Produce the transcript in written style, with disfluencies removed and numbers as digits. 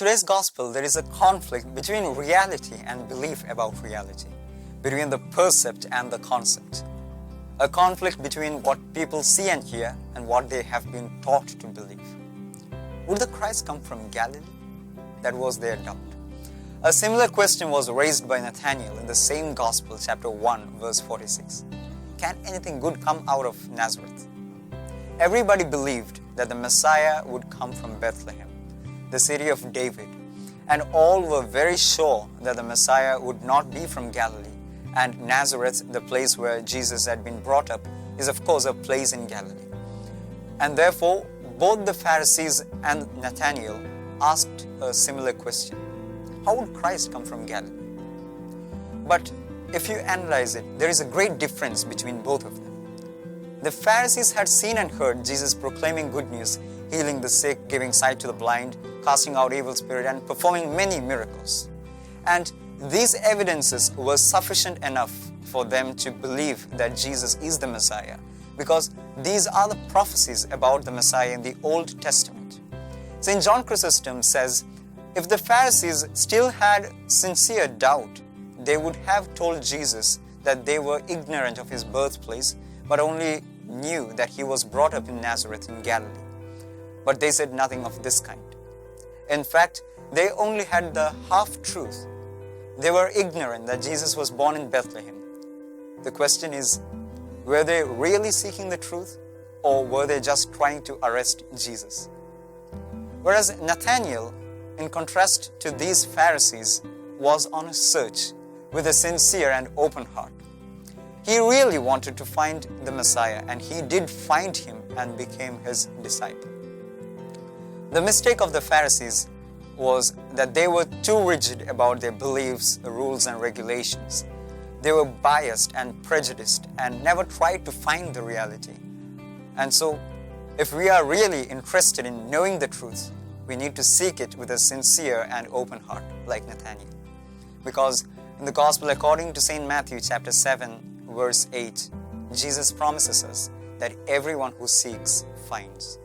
today's gospel, there is a conflict between reality and belief about reality, between the percept and the concept. A conflict between what people see and hear and what they have been taught to believe. Would the Christ come from Galilee? That was their doubt. A similar question was raised by Nathanael in the same Gospel, chapter 1, verse 46. Can anything good come out of Nazareth? Everybody believed that the Messiah would come from Bethlehem, the city of David, and all were very sure that the Messiah would not be from Galilee, and Nazareth, the place where Jesus had been brought up, is of course a place in Galilee. And therefore, both the Pharisees and Nathanael asked a similar question. How would Christ come from Galilee? But if you analyze it, there is a great difference between both of them. The Pharisees had seen and heard Jesus proclaiming good news, healing the sick, giving sight to the blind, casting out evil spirits, and performing many miracles. And these evidences were sufficient enough for them to believe that Jesus is the Messiah, because these are the prophecies about the Messiah in the Old Testament. St. John Chrysostom says, if the Pharisees still had sincere doubt, they would have told Jesus that they were ignorant of his birthplace, but only knew that he was brought up in Nazareth in Galilee. But they said nothing of this kind. In fact, they only had the half-truth. They were ignorant that Jesus was born in Bethlehem. The question is, were they really seeking the truth, or were they just trying to arrest Jesus? Whereas Nathanael, in contrast to these Pharisees, was on a search with a sincere and open heart. He really wanted to find the Messiah, and he did find him and became his disciple. The mistake of the Pharisees was that they were too rigid about their beliefs, rules, and regulations. They were biased and prejudiced and never tried to find the reality. And so, if we are really interested in knowing the truth, we need to seek it with a sincere and open heart, like Nathanael. Because in the Gospel according to St. Matthew chapter 7, verse 8, Jesus promises us that everyone who seeks finds.